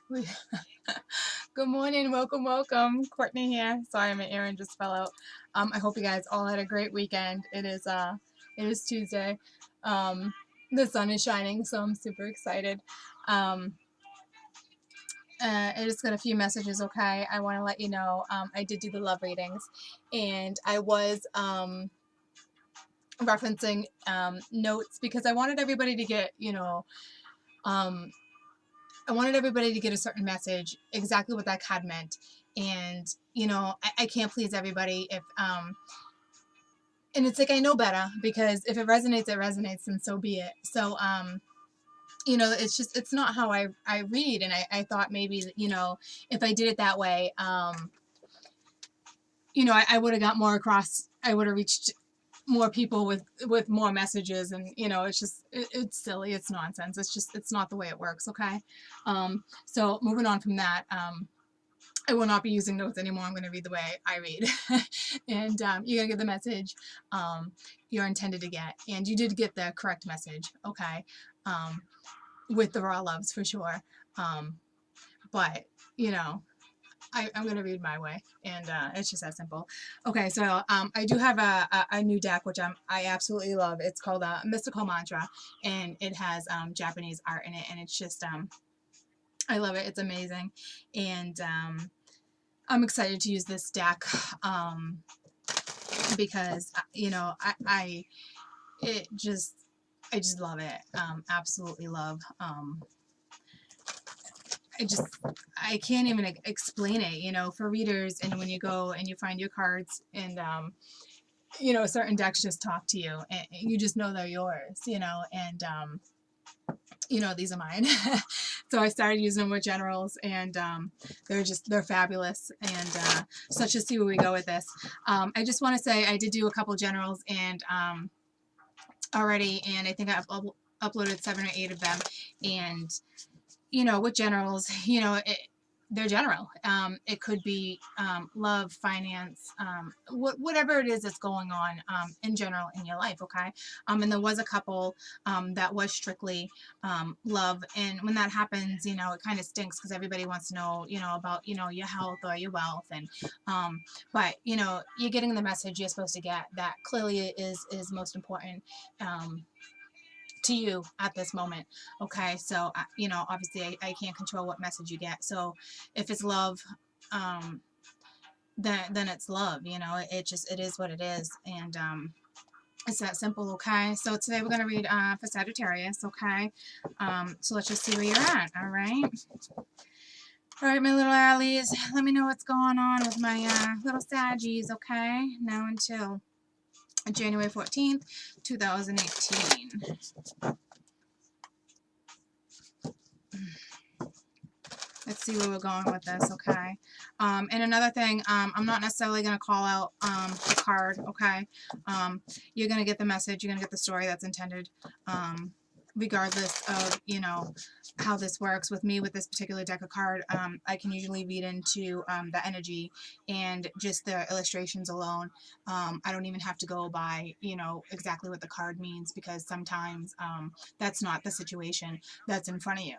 We- Good morning, welcome. Courtney here. Sorry, my errand just fell out. I hope you guys all had a great weekend. It is Tuesday. Um, the sun is shining, so I'm super excited. Um, I just got a few messages. Okay, I want to let you know. I did do the love readings, and I was referencing notes because I wanted everybody to get, um, I wanted everybody to get a certain message, exactly what that card meant. And, I can't please everybody and it's like, I know better because if it resonates, and so be it. So, it's not how I read. And I thought maybe, if I did it that way, I would have got more across. I would have reached more people with more messages. And it's silly, it's nonsense, it's not the way it works. Okay. So moving on from that, I will not be using notes anymore. I'm going to read the way I read. And you're going to get the message you're intended to get. And you did get the correct message, okay, with the raw loves for sure. But, you know, I'm going to read my way. And it's just that simple. Okay, so I do have a new deck, which I absolutely love. It's called Mystical Mantra. And it has Japanese art in it. And it's just, I love it. It's amazing. And I'm excited to use this deck because it just I just love it. Absolutely love. I just I can't even explain it. For readers, and when you go and you find your cards, and certain decks just talk to you, and you just know they're yours. And these are mine. So I started using them with generals, and they're fabulous. And so let's just see where we go with this. I just want to say I did do a couple generals and already, and I think I've uploaded 7 or 8 of them. And with generals, they're general. It could be love, finance, whatever it is that's going on in general in your life, okay? And there was a couple that was strictly love. And when that happens, it kind of stinks because everybody wants to know, about, your health or your wealth. And but, you're getting the message you're supposed to get. That clearly is most important. To you at this moment. Okay, so obviously I can't control what message you get. So if it's love, then it's love. It is what it is. And it's that simple. Okay, so today we're going to read for Sagittarius. Okay, so let's just see where you're at. All right, my little allies, let me know what's going on with my little Saggies. Okay, now until January 14th 2018. Let's see where we're going with this, okay? And another thing, I'm not necessarily going to call out the card, okay? You're going to get the message. You're going to get the story that's intended, regardless of, how this works. With me, with this particular deck of card, I can usually read into the energy and just the illustrations alone. I don't even have to go by, exactly what the card means, because sometimes that's not the situation that's in front of you.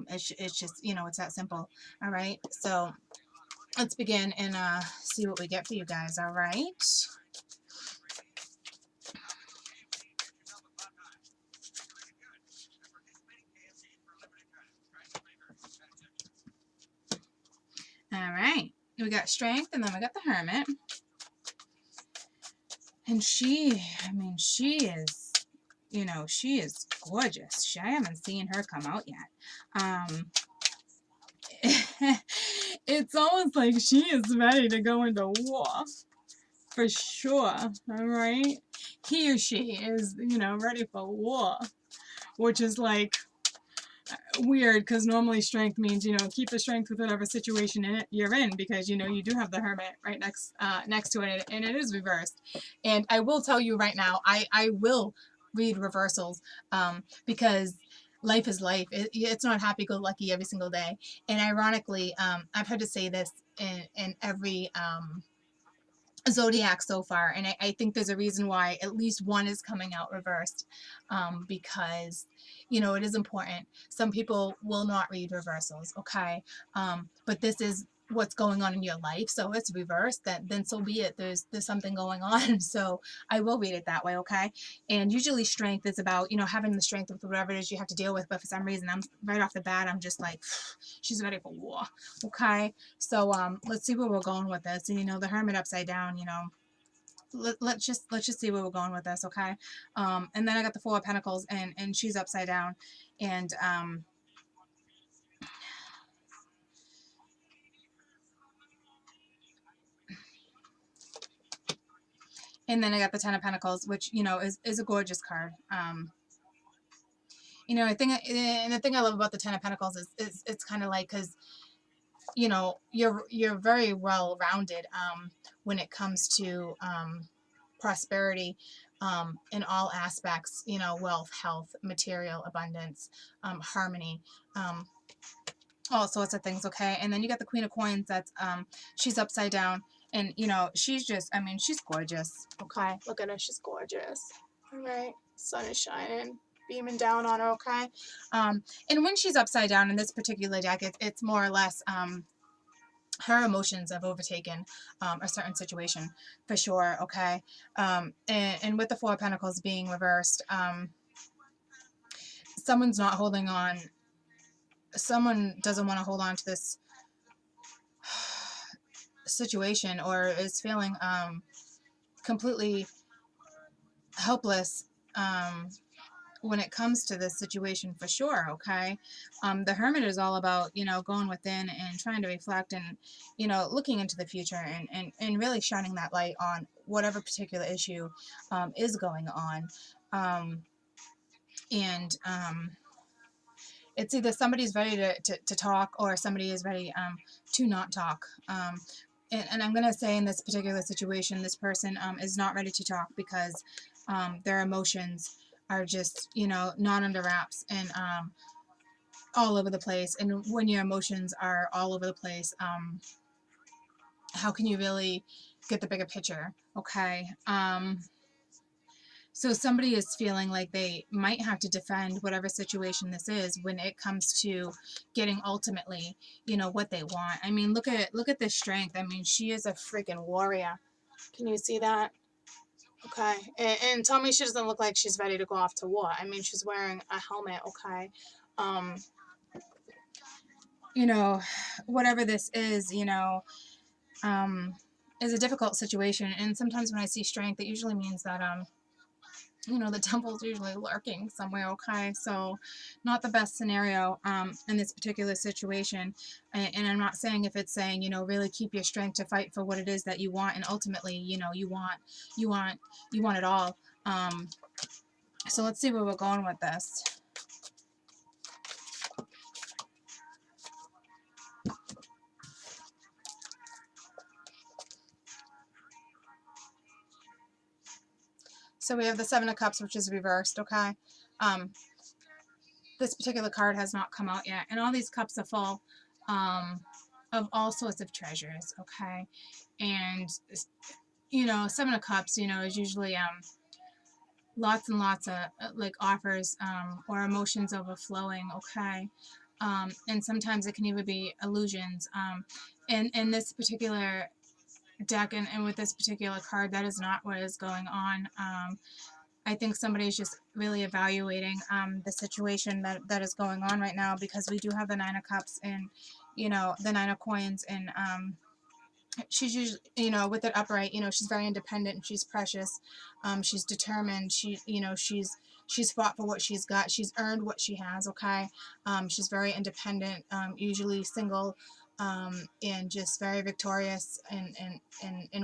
It's just, it's that simple. All right, so let's begin and see what we get for you guys. All right. All right. We got Strength, and then we got the Hermit. And she is, she is gorgeous. I haven't seen her come out yet. It's almost like she is ready to go into war. For sure. All right. He or she is, ready for war. Which is like weird, because normally strength means, keep the strength with whatever situation you're in, because, you do have the Hermit right next to it, and it is reversed. And I will tell you right now, I will read reversals, because life is life. It's not happy-go-lucky every single day. And ironically, I've had to say this in every zodiac so far, and I think there's a reason why at least one is coming out reversed, because it is important. Some people will not read reversals, okay, but this is what's going on in your life, so it's reversed, then so be it. There's something going on. So I will read it that way, okay. And usually strength is about having the strength with whatever it is you have to deal with, but for some reason I'm right off the bat, I'm just like, she's ready for war, okay. So let's see where we're going with this. And the Hermit upside down, let's just see where we're going with this, okay. And then I got the Four of Pentacles, and she's upside down, and then I got the Ten of Pentacles, which is a gorgeous card. I think, and the thing I love about the Ten of Pentacles is it's kind of like, because you're very well rounded when it comes to prosperity, in all aspects, wealth, health, material, abundance, harmony, all sorts of things, okay. And then you got the Queen of Coins, that's she's upside down, and she's just, I mean, she's gorgeous, okay. Look at her, she's gorgeous. All right, sun is shining, beaming down on her, okay. And when she's upside down in this particular deck, it's more or less her emotions have overtaken a certain situation, for sure, okay. And with the Four of Pentacles being reversed, someone's not holding on. Someone doesn't want to hold on to this situation, or is feeling completely helpless when it comes to this situation, for sure, okay. The Hermit is all about going within and trying to reflect, and looking into the future, and really shining that light on whatever particular issue is going on. And it's either somebody's ready to talk, or somebody is ready to not talk. And I'm going to say, in this particular situation, this person is not ready to talk, because their emotions are just, not under wraps, and all over the place. And when your emotions are all over the place, how can you really get the bigger picture? Okay. So somebody is feeling like they might have to defend whatever situation this is, when it comes to getting ultimately, what they want. I mean, look at this strength. I mean, she is a freaking warrior. Can you see that? Okay. And tell me she doesn't look like she's ready to go off to war. I mean, she's wearing a helmet, okay? Whatever this is, is a difficult situation. And sometimes when I see strength, it usually means that the temple's usually lurking somewhere, okay. So not the best scenario in this particular situation. And I'm not saying, if it's saying really keep your strength to fight for what it is that you want, and ultimately you want it all. So let's see where we're going with this. So we have the Seven of Cups, which is reversed, okay. This particular card has not come out yet, and all these cups are full of all sorts of treasures, okay. And Seven of Cups, is usually lots and lots of like offers, or emotions overflowing, okay. And sometimes it can even be illusions. In this particular deck, and with this particular card, that is not what is going on. I think somebody's just really evaluating the situation that is going on right now, because we do have the Nine of Cups, and the Nine of Coins, and she's usually, with it upright, she's very independent, and she's precious. She's determined. She's fought for what she's got. She's earned what she has, okay. She's very independent, usually single, and just very victorious in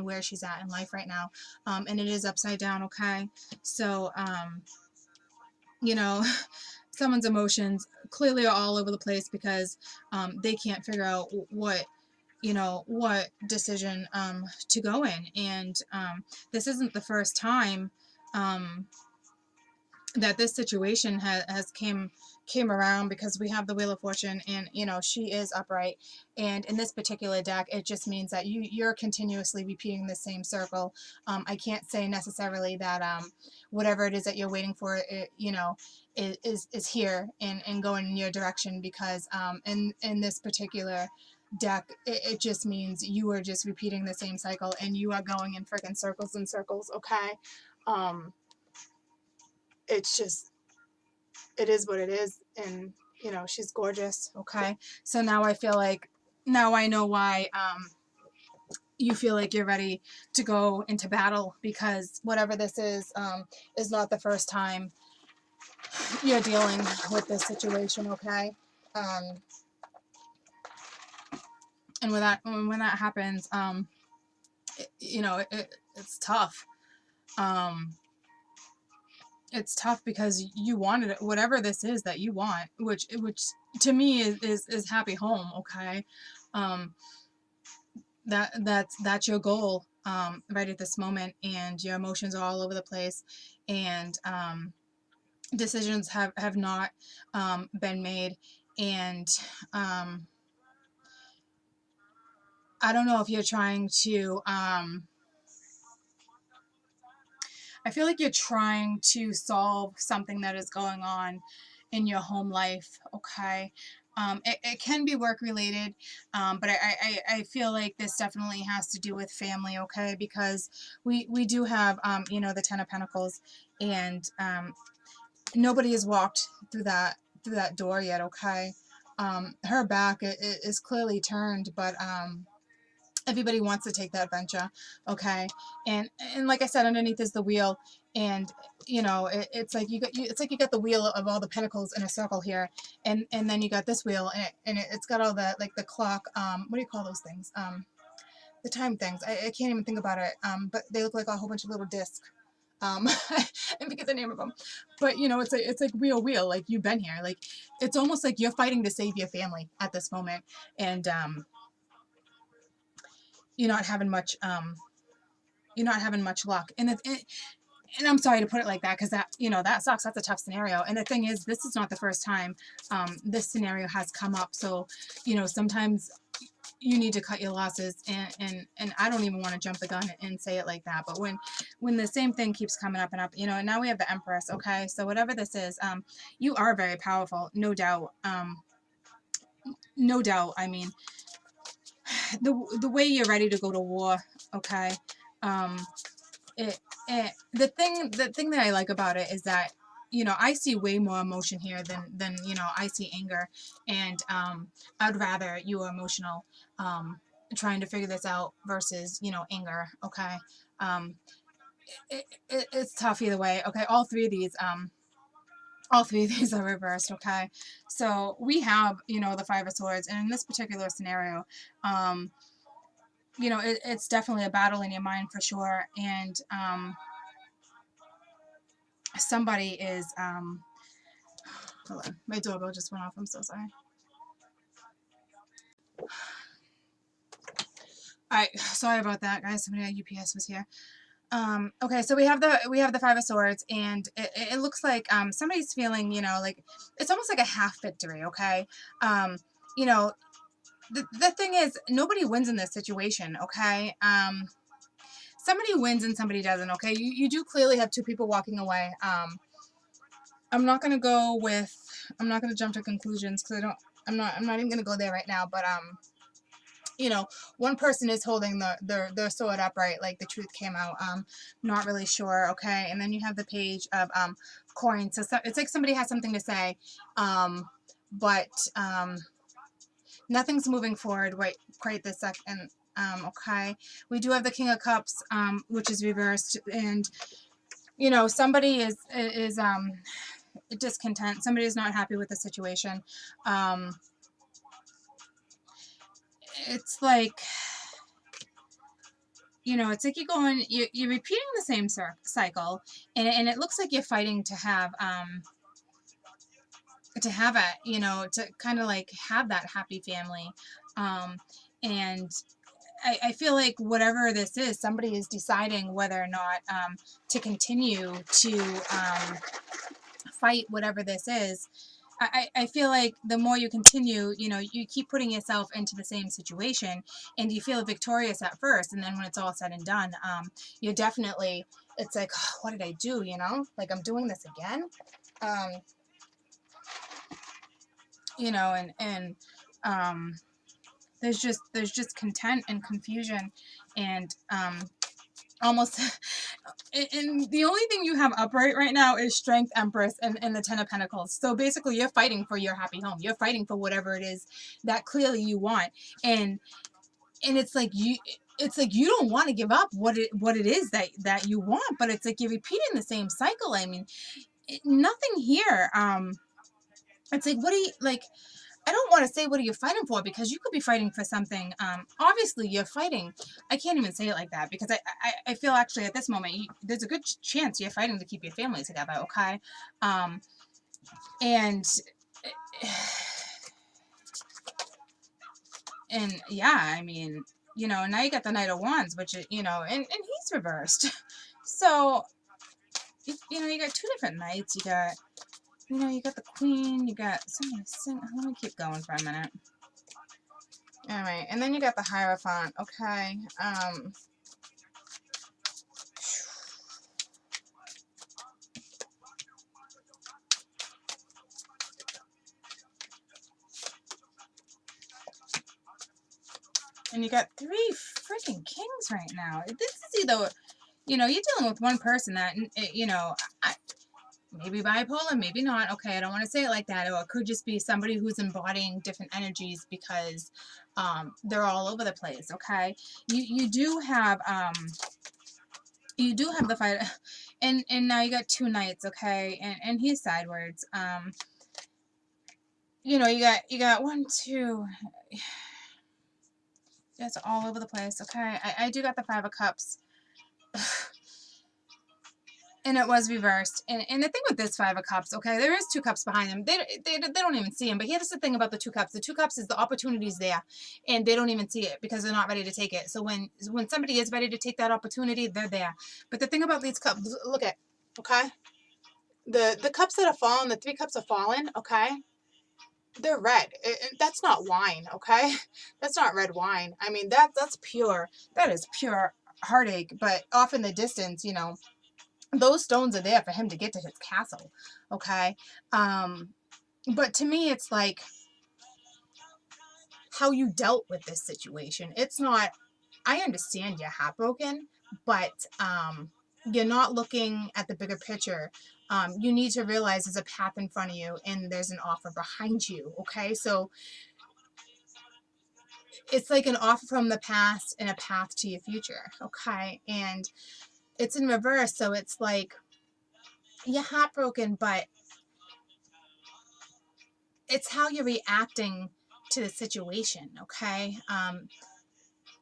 where she's at in life right now. And it is upside down, okay. So someone's emotions clearly are all over the place, because they can't figure out what decision to go in. And this isn't the first time that this situation has came around because we have the Wheel of Fortune, and you know she is upright, and in this particular deck it just means that you're continuously repeating the same circle. I can't say necessarily that whatever it is that you're waiting for, it, you know, is here and going in your direction, because in this particular deck it just means you are just repeating the same cycle and you are going in freaking circles and circles. Okay. um it's just, it is what it is, and you know she's gorgeous. Okay, so now I feel like, now I know why you feel like you're ready to go into battle, because whatever this is not the first time you're dealing with this situation. Okay. um and when that happens, you know, it's tough. um it's tough because you wanted it, whatever this is that you want, which to me is happy home. Okay. um that's your goal right at this moment, and your emotions are all over the place, and decisions have not been made, and I don't know if you're trying to I feel like you're trying to solve something that is going on in your home life. Okay. It can be work related, but I feel like this definitely has to do with family. Okay, because we do have you know, the Ten of Pentacles, and nobody has walked through that door yet. Okay. Her back is clearly turned, but everybody wants to take that venture. Okay. And like I said, underneath is the wheel, and you know it's like it's like you got the wheel of all the pentacles in a circle here, and then you got this wheel, and it's got all the, like the clock, what do you call those things, the time things. I can't even think about it, but they look like a whole bunch of little discs. I forget the name of them, but you know, it's like wheel, like you've been here, like it's almost like you're fighting to save your family at this moment, and you're not having much luck, and I'm sorry to put it like that, because that, you know, that sucks. That's a tough scenario. And the thing is, this is not the first time this scenario has come up. So, you know, sometimes you need to cut your losses, and I don't even want to jump the gun and say it like that. But when the same thing keeps coming up and up, you know, and now we have the Empress. Okay, so whatever this is, you are very powerful, no doubt. No doubt. I mean, the way you're ready to go to war. Okay. Um, the thing that I like about it is that, you know, I see way more emotion here than you know, I see anger, and I'd rather you were emotional, trying to figure this out versus, you know, anger. Okay. um it's tough either way. Okay, all three of these are reversed. Okay, so we have, you know, the Five of Swords, and in this particular scenario, you know, it's definitely a battle in your mind for sure, and somebody is hold on, my doorbell just went off, I'm so sorry. All right, sorry about that, guys. Somebody at UPS was here. Okay, so we have the Five of Swords, and it looks like somebody's feeling, you know, like it's almost like a half victory. Okay. You know, the thing is, nobody wins in this situation. Okay. Somebody wins and somebody doesn't. Okay, you do clearly have two people walking away. I'm not gonna jump to conclusions, because I'm not even gonna go there right now, but you know, one person is holding their sword upright, like the truth came out. Not really sure. Okay, and then you have the Page of coins. So it's like somebody has something to say, but nothing's moving forward right quite this second. Okay, we do have the King of Cups, which is reversed, and you know, somebody is discontent. Somebody is not happy with the situation. It's like, you know, it's like you're repeating the same cycle, and it looks like you're fighting to have it, you know, to kind of like have that happy family. And I feel like whatever this is, somebody is deciding whether or not to continue to fight whatever this is, I feel like the more you continue, you know, you keep putting yourself into the same situation, and you feel victorious at first, and then when it's all said and done, you're definitely, it's like, oh, what did I do, you know? Like, I'm doing this again? You know, and there's just content and confusion, and almost and the only thing you have upright right now is Strength, Empress, and the Ten of Pentacles. So basically you're fighting for your happy home. You're fighting for whatever it is that clearly you want, and it's like you don't want to give up what it is that you want, but it's like you're repeating the same cycle. I mean, nothing here. It's like, what do you like? I don't want to say what are you fighting for, because you could be fighting for something. Obviously you're fighting. I can't even say it like that, because I feel actually at this moment there's a good chance you're fighting to keep your family together, okay? And yeah, I mean, you know, now you got the Knight of Wands, which is, you know, and he's reversed. So, you know, you got two different knights. You got, you know, you got the Queen, you got somebody let me keep going for a minute. All right, and then you got the Hierophant, okay? And you got three freaking kings right now. This is either, you know, you're dealing with one person that, you know, maybe bipolar, maybe not. Okay, I don't want to say it like that. Or it could just be somebody who's embodying different energies, because they're all over the place. Okay, you do have the fight, and now you got two knights. Okay, and he's sideways. You know, you got one, two. It's all over the place. Okay, I do got the Five of Cups. And it was reversed. And the thing with this Five of Cups, okay, there is two cups behind them. They don't even see them. But here's the thing about the two cups. The two cups is the opportunity's there, and they don't even see it because they're not ready to take it. So when somebody is ready to take that opportunity, they're there. But the thing about these cups, look at, okay, the cups that have fallen, the three cups have fallen, okay, they're red. That's not wine, okay? That's not red wine. I mean, that's pure. That is pure heartache. But off in the distance, you know, those stones are there for him to get to his castle, okay? But to me, it's like how you dealt with this situation. It's not, I understand you're heartbroken, but you're not looking at the bigger picture. You need to realize there's a path in front of you and there's an offer behind you, okay? So it's like an offer from the past and a path to your future, okay? And it's in reverse, so it's like you're heartbroken, but it's how you're reacting to the situation, okay?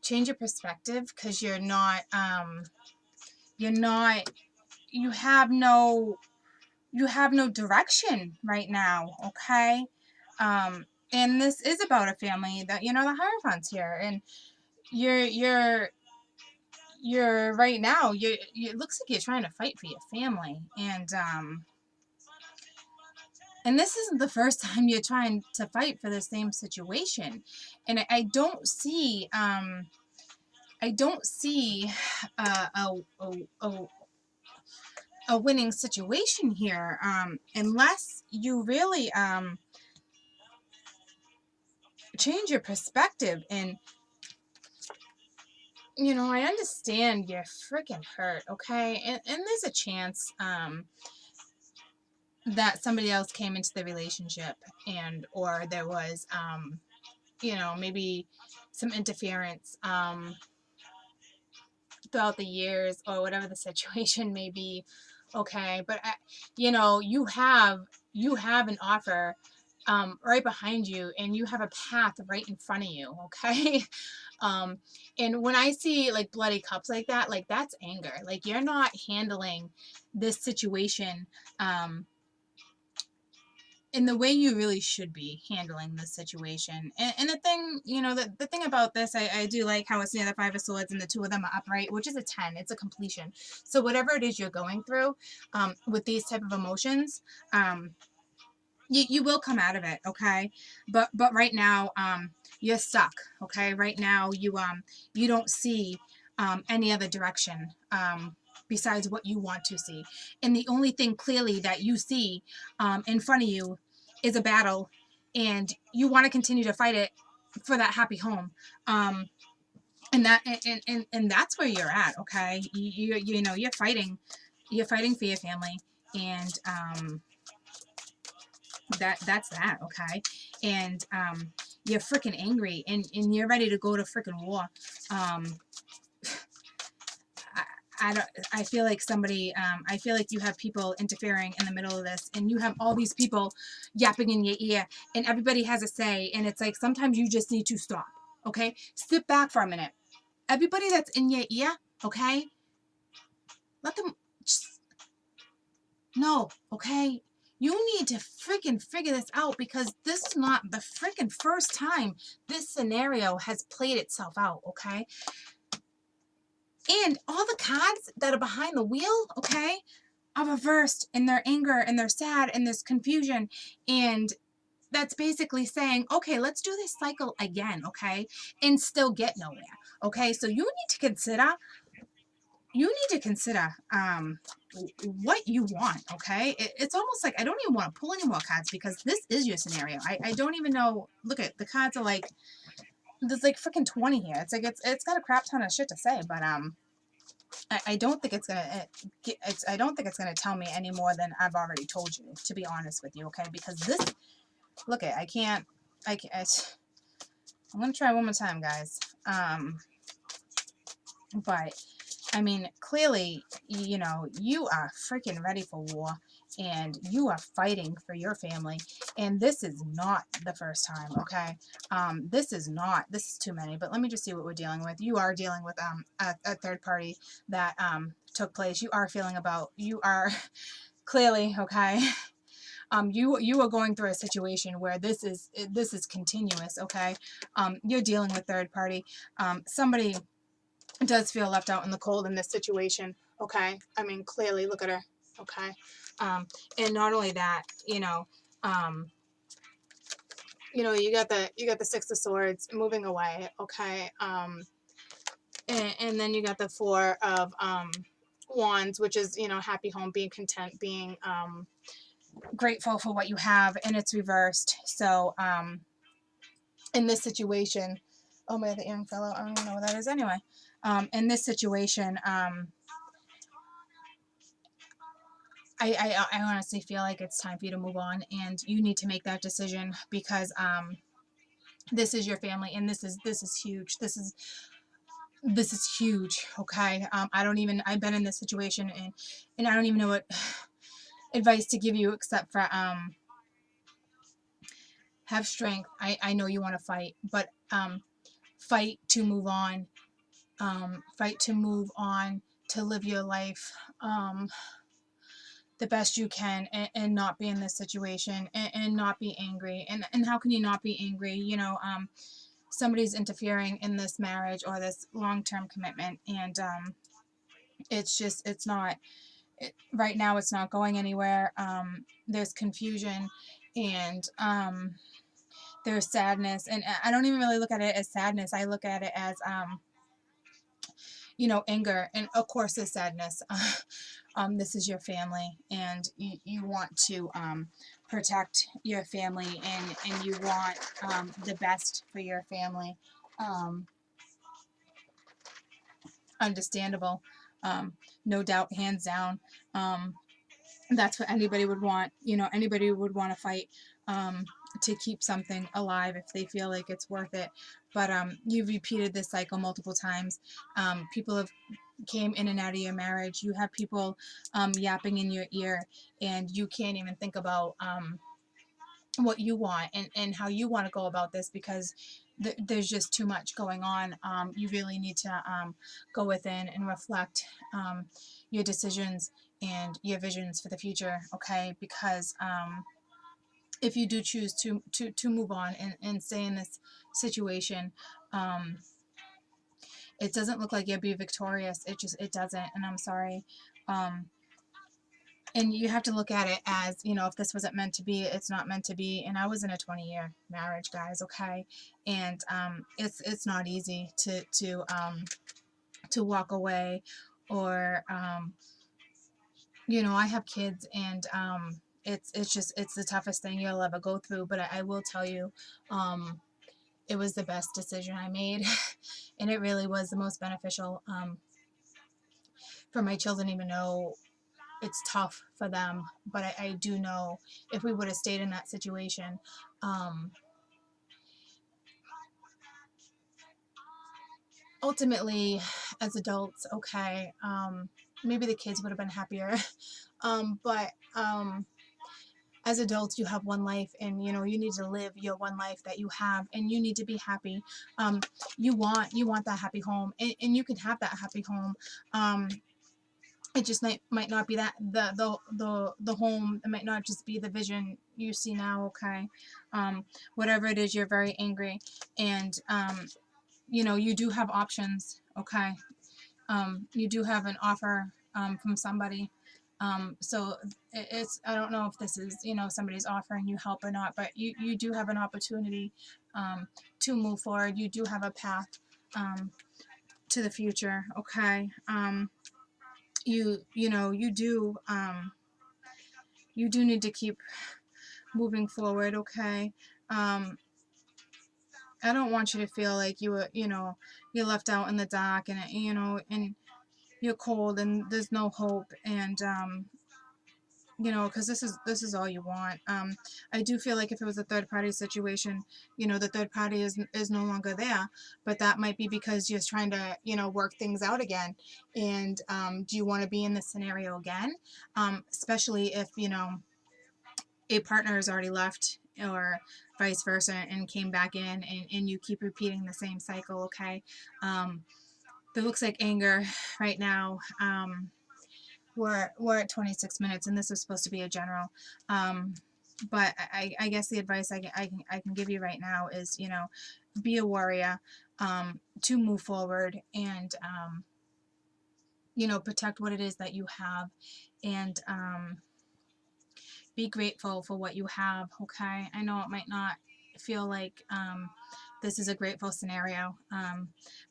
Change your perspective, because you have no direction right now, okay? And this is about a family that, you know, the Hierophant's here, and you're right now, it looks like you're trying to fight for your family, and this isn't the first time you're trying to fight for the same situation. And I don't see a winning situation here, unless you really change your perspective. And you know, I understand you're freaking hurt, okay? And there's a chance that somebody else came into the relationship, and or there was you know, maybe some interference throughout the years, or whatever the situation may be, okay? But you know, you have an offer right behind you, and you have a path right in front of you, okay? And when I see like bloody cups like that, like that's anger. Like you're not handling this situation in the way you really should be handling this situation. And the thing, you know, the thing about this, I do like how it's near the Five of Swords and the two of them are upright, which is a 10. It's a completion. So whatever it is you're going through with these type of emotions, you will come out of it, okay? But right now, you're stuck, okay? Right now, you don't see any other direction besides what you want to see. And the only thing clearly that you see in front of you is a battle, and you want to continue to fight it for that happy home. And that and that's where you're at, okay? You know, you're fighting for your family, and that's that, okay? And you're freaking angry, and you're ready to go to freaking war. I don't. I feel like somebody. I feel like you have people interfering in the middle of this, and you have all these people yapping in your ear, and everybody has a say. And it's like sometimes you just need to stop. Okay, sit back for a minute. Everybody that's in your ear, okay, let them. Just, no, okay. You need to freaking figure this out, because this is not the freaking first time this scenario has played itself out, okay? And all the cards that are behind the wheel, okay, are reversed in their anger and they're sad and there's confusion. And that's basically saying, okay, let's do this cycle again, okay, and still get nowhere, okay? So you need to consider what you want, okay? It's almost like I don't even want to pull any more cards, because this is your scenario. I don't even know. Look at the cards are like, there's like freaking 20 here. It's like it's got a crap ton of shit to say, but I don't think it's gonna I don't think it's gonna tell me any more than I've already told you, to be honest with you, okay? Because this, look at, I can't. I'm gonna try one more time, guys. But I mean, clearly, you know, you are freaking ready for war, and you are fighting for your family, and this is not the first time, okay? This is too many, but let me just see what we're dealing with. You are dealing with a third party that took place. You are clearly, okay? You are going through a situation where this is continuous, okay? You're dealing with third party. Somebody does feel left out in the cold in this situation, okay? I mean, clearly, look at her, okay? And not only that, you know, you got the Six of Swords moving away, okay? And then you got the Four of Wands, which is, you know, happy home, being content, being grateful for what you have, and it's reversed. So, in this situation, oh my, the young fellow, I don't even know what that is anyway. In this situation, I honestly feel like it's time for you to move on, and you need to make that decision, because this is your family, and this is huge. This is huge, okay? I've been in this situation, and I don't even know what advice to give you, except for have strength. I know you want to fight, but fight to move on. Fight to move on, to live your life the best you can, and not be in this situation, and not be angry. And how can you not be angry? You know, somebody's interfering in this marriage or this long-term commitment, and it's not, right now it's not going anywhere. There's confusion, and there's sadness, and I don't even really look at it as sadness. I look at it as you know, anger, and of course there's sadness. This is your family, and you want to protect your family, and you want the best for your family. Understandable. No doubt, hands down. That's what anybody would want. You know, anybody would want to fight to keep something alive if they feel like it's worth it. But you've repeated this cycle multiple times. People have came in and out of your marriage. You have people yapping in your ear, and you can't even think about what you want, and how you want to go about this, because there's just too much going on. You really need to go within and reflect your decisions and your visions for the future, okay? Because if you do choose to move on and stay in this situation, it doesn't look like you'll be victorious. It doesn't, and I'm sorry. Um, and you have to look at it as, you know, if this wasn't meant to be, it's not meant to be. And I was in a 20-year marriage, guys, okay? And it's not easy to walk away, or you know, I have kids, and it's just, it's the toughest thing you'll ever go through. But I will tell you, it was the best decision I made, and it really was the most beneficial for my children, even though it's tough for them. But I do know if we would have stayed in that situation, ultimately, as adults, okay, maybe the kids would have been happier. But as adults, you have one life, and you know, you need to live your one life that you have, and you need to be happy. You want that happy home, and you can have that happy home. It just might not be that the home. It might not just be the vision you see now, okay? Whatever it is, you're very angry, and you know, you do have options, okay? You do have an offer from somebody. So it's, I don't know if this is, you know, somebody's offering you help or not, but you do have an opportunity to move forward. You do have a path to the future, okay? You know, you do need to keep moving forward, okay? I don't want you to feel like you were, you know, you're left out in the dark, and you know, and you're cold, and there's no hope, and you know, because this is all you want. I do feel like if it was a third party situation, you know, the third party is no longer there, but that might be because you're trying to, you know, work things out again. And do you want to be in this scenario again? Especially if, you know, a partner has already left, or vice versa, and came back in, and you keep repeating the same cycle, okay? There looks like anger right now. We're at 26 minutes, and this is supposed to be a general. But I guess the advice I can give you right now is, you know, be a warrior, to move forward, and you know, protect what it is that you have, and be grateful for what you have, okay? I know it might not feel like this is a grateful scenario,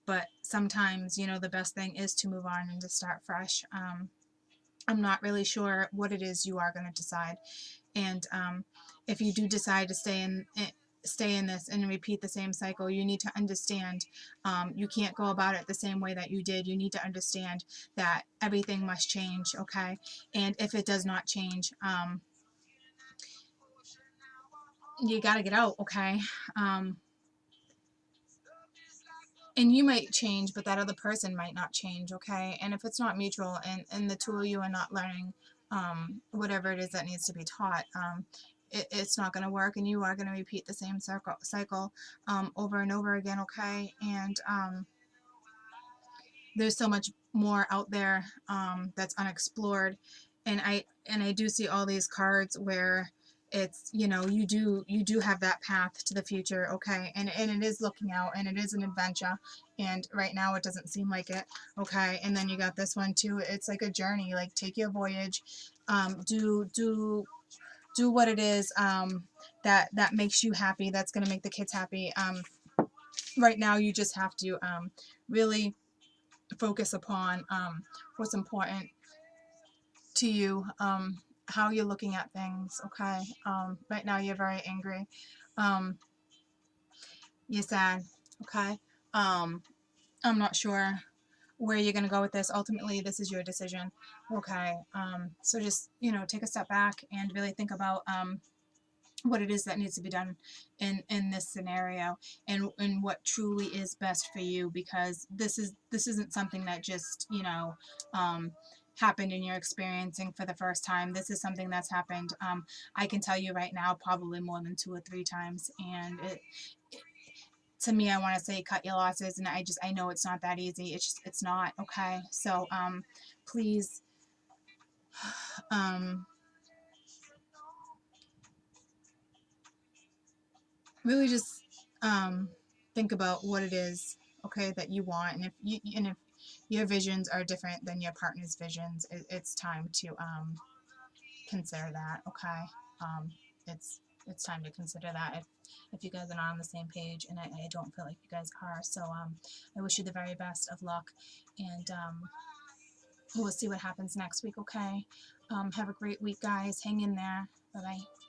but sometimes, you know, the best thing is to move on and to start fresh. I'm not really sure what it is you are going to decide, and if you do decide to stay in this and repeat the same cycle, you need to understand, you can't go about it the same way that you did. You need to understand that everything must change, okay? And if it does not change, you got to get out, okay? And you might change, but that other person might not change, okay? And if it's not mutual, and the two of you are not learning whatever it is that needs to be taught, it's not going to work, and you are going to repeat the same cycle over and over again, okay? And there's so much more out there that's unexplored, and I do see all these cards where it's, you know, you do have that path to the future, okay? And it is looking out, and it is an adventure, and right now it doesn't seem like it, okay? And then you got this one too. It's like a journey. Like, take your voyage, do what it is that makes you happy, that's going to make the kids happy. Right now you just have to really focus upon what's important to you, how you're looking at things, okay? Right now you're very angry. Um, you're sad, okay? I'm not sure where you're going to go with this. Ultimately, this is your decision, okay? So just, you know, take a step back and really think about what it is that needs to be done in this scenario, and what truly is best for you, because this isn't something that just, you know, happened and you're experiencing for the first time. This is something that's happened, I can tell you right now, probably more than 2 or 3 times. And it to me, I want to say cut your losses, and I know it's not that easy. It's not, okay? So please, um really just think about what it is, okay, that you want, and if your visions are different than your partner's visions, it's time to consider that, okay. um, it's time to consider that if you guys are not on the same page, and I don't feel like you guys are. So I wish you the very best of luck, and we'll see what happens next week, okay. Have a great week, guys. Hang in there. Bye bye.